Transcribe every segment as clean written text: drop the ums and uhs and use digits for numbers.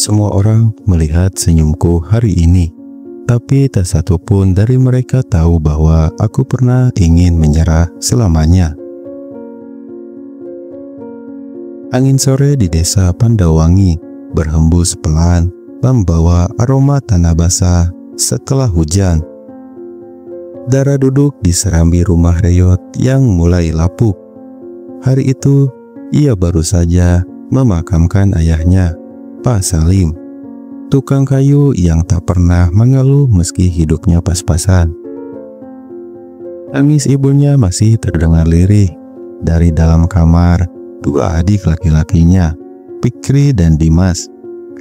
Semua orang melihat senyumku hari ini, tapi tak satu pun dari mereka tahu bahwa aku pernah ingin menyerah selamanya. Angin sore di desa Pandawangi berhembus pelan, membawa aroma tanah basah setelah hujan. Dara duduk di serambi rumah reyot yang mulai lapuk. Hari itu, ia baru saja memakamkan ayahnya, Pak Salim, tukang kayu yang tak pernah mengeluh meski hidupnya pas-pasan. Tangis ibunya masih terdengar lirih dari dalam kamar. Dua adik laki-lakinya, Fikri dan Dimas,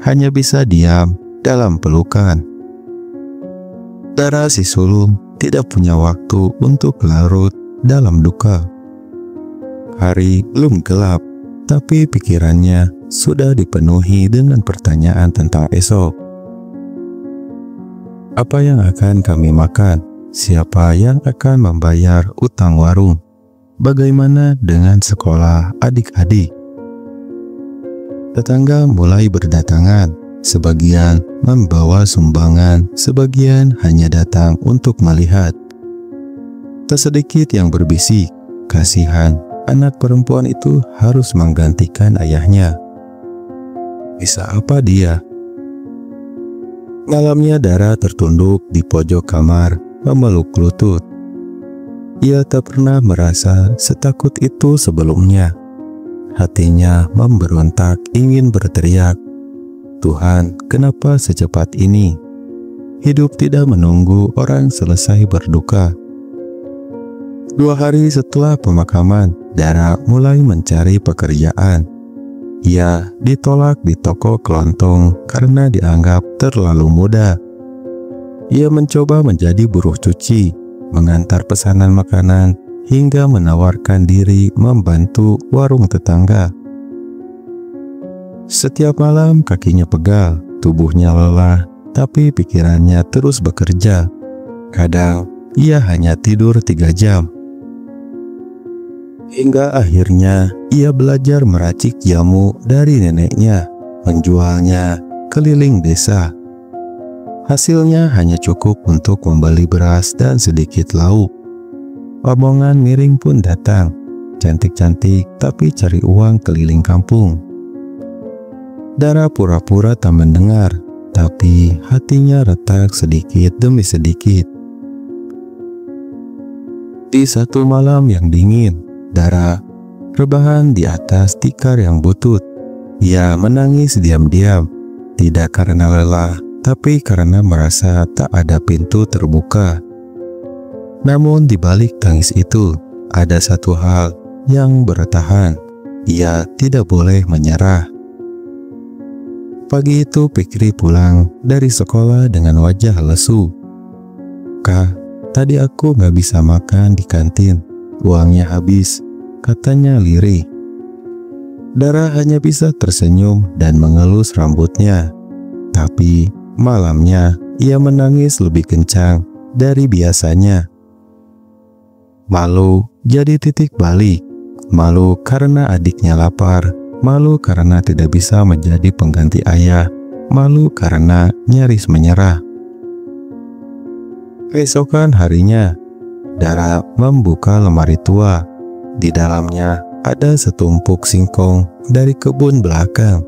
hanya bisa diam dalam pelukan. Dara si sulung tidak punya waktu untuk larut dalam duka. Hari belum gelap, tapi pikirannya sudah dipenuhi dengan pertanyaan tentang esok. Apa yang akan kami makan? Siapa yang akan membayar utang warung? Bagaimana dengan sekolah adik-adik? Tetangga mulai berdatangan, sebagian membawa sumbangan, sebagian hanya datang untuk melihat. Tak sedikit yang berbisik, kasihan anak perempuan itu harus menggantikan ayahnya. Bisa apa dia? Malamnya Dara tertunduk di pojok kamar, memeluk lutut. Ia tak pernah merasa setakut itu sebelumnya. Hatinya memberontak ingin berteriak, "Tuhan, kenapa secepat ini?" Hidup tidak menunggu orang selesai berduka. 2 hari setelah pemakaman, Dara mulai mencari pekerjaan. Ia ditolak di toko kelontong karena dianggap terlalu muda. Ia mencoba menjadi buruh cuci, mengantar pesanan makanan, hingga menawarkan diri membantu warung tetangga. Setiap malam kakinya pegal, tubuhnya lelah, tapi pikirannya terus bekerja. Kadang ia hanya tidur 3 jam. Hingga akhirnya ia belajar meracik jamu dari neneknya, menjualnya keliling desa. Hasilnya hanya cukup untuk membeli beras dan sedikit lauk. Omongan miring pun datang, cantik-cantik tapi cari uang keliling kampung. Dara pura-pura tak mendengar, tapi hatinya retak sedikit demi sedikit. Di satu malam yang dingin, Dara rebahan di atas tikar yang butut. Ia menangis diam-diam, tidak karena lelah, tapi karena merasa tak ada pintu terbuka. Namun di balik tangis itu, ada satu hal yang bertahan. Ia tidak boleh menyerah. Pagi itu Fikri pulang dari sekolah dengan wajah lesu. "Kak, tadi aku gak bisa makan di kantin. Uangnya habis," katanya lirih. Dara hanya bisa tersenyum dan mengelus rambutnya. Tapi malamnya ia menangis lebih kencang dari biasanya. Malu jadi titik balik. Malu karena adiknya lapar. Malu karena tidak bisa menjadi pengganti ayah. Malu karena nyaris menyerah. Keesokan harinya, Dara membuka lemari tua. Di dalamnya ada setumpuk singkong dari kebun belakang.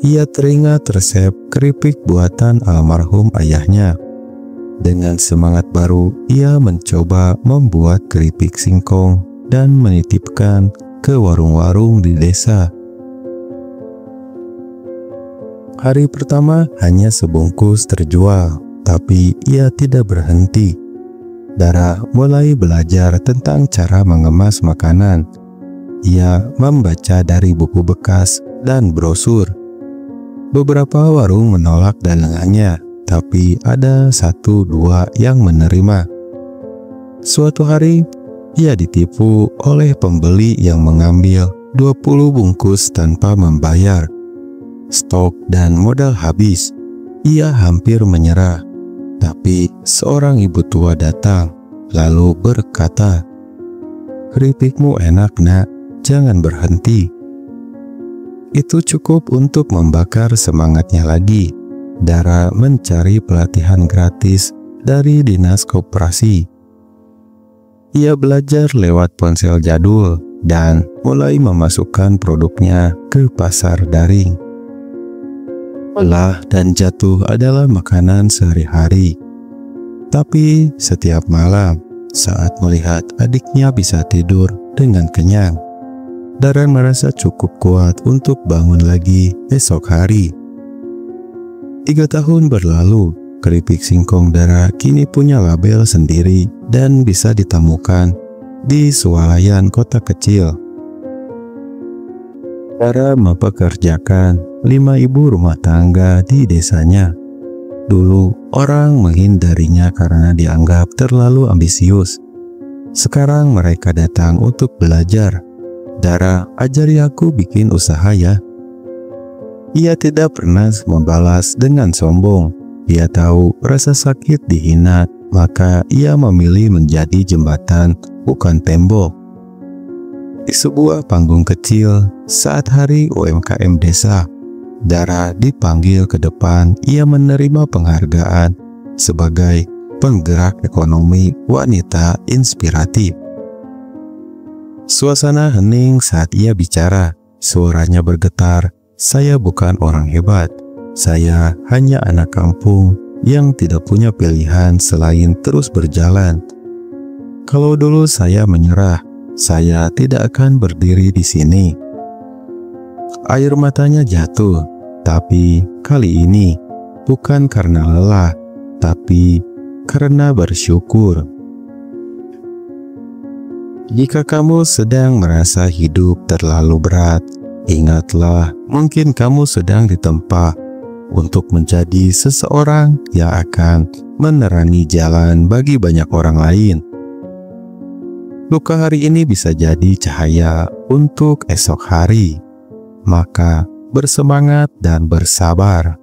Ia teringat resep keripik buatan almarhum ayahnya. Dengan semangat baru, ia mencoba membuat keripik singkong dan menitipkan ke warung-warung di desa. Hari pertama hanya sebungkus terjual, tapi ia tidak berhenti. Dara mulai belajar tentang cara mengemas makanan. Ia membaca dari buku bekas dan brosur. Beberapa warung menolak dagangannya, tapi ada 1-2 yang menerima. Suatu hari, ia ditipu oleh pembeli yang mengambil 20 bungkus tanpa membayar. Stok dan modal habis. Ia hampir menyerah, tapi seorang ibu tua datang, lalu berkata, "Keripikmu enak, Nak, jangan berhenti." itu cukup untuk membakar semangatnya lagi. Dara mencari pelatihan gratis dari dinas koperasi. Ia belajar lewat ponsel jadul dan mulai memasukkan produknya ke pasar daring. Lelah dan jatuh adalah makanan sehari-hari. Tapi setiap malam, saat melihat adiknya bisa tidur dengan kenyang, Dara merasa cukup kuat untuk bangun lagi esok hari. 3 tahun berlalu, keripik singkong Dara kini punya label sendiri dan bisa ditemukan di swalayan kota kecil. Dara mempekerjakan 5 ibu rumah tangga di desanya. Dulu orang menghindarinya karena dianggap terlalu ambisius. Sekarang mereka datang untuk belajar. Dara, ajari aku bikin usaha ya. Ia tidak pernah membalas dengan sombong. Ia tahu rasa sakit dihina, maka ia memilih menjadi jembatan, bukan tembok. Di sebuah panggung kecil, saat hari UMKM desa, Dara dipanggil ke depan. Ia menerima penghargaan sebagai penggerak ekonomi wanita inspiratif. Suasana hening saat ia bicara. Suaranya bergetar. Saya bukan orang hebat. Saya hanya anak kampung yang tidak punya pilihan selain terus berjalan. Kalau dulu saya menyerah, saya tidak akan berdiri di sini. Air matanya jatuh, tapi kali ini bukan karena lelah, tapi karena bersyukur. Jika kamu sedang merasa hidup terlalu berat, ingatlah, mungkin kamu sedang ditempa untuk menjadi seseorang yang akan menerangi jalan bagi banyak orang lain. Luka hari ini bisa jadi cahaya untuk esok hari. Maka bersemangat dan bersabar.